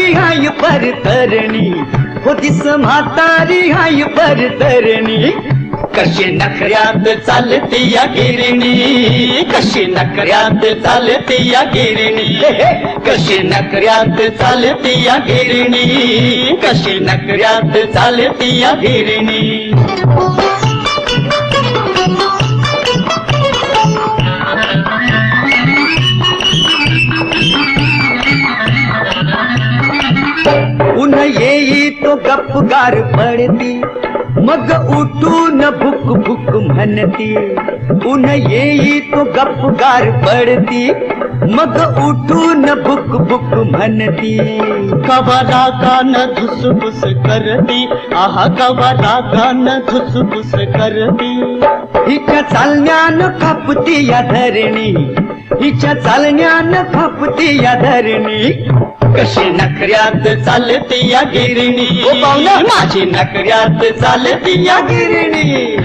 म्हातारी हाय परतरणी हो दिस म्हातारी हाय परतरणी कशी नखऱ्यात चालती या गिरणी कशी नखऱ्यात चालती या गिरणी कशी नखऱ्यात चालती या गिरणी कशी नखऱ्यात चालती या गिरणी ऊन येई तो गपगार पडती मग उठून भुक भुक म्हणती ऊन येई तो गपगार पडती मग उठून भुक भुक म्हणती कवा रागानं धुसफुस करती आहा कवा रागानं धुसफुस करती हिच्या चालण्यानं कापती या धरणी हिच्या चालण्यानं कापती या धरणी कशी नखऱ्यात चालती या गिरणी माझी नखऱ्यात चालती या गिरणी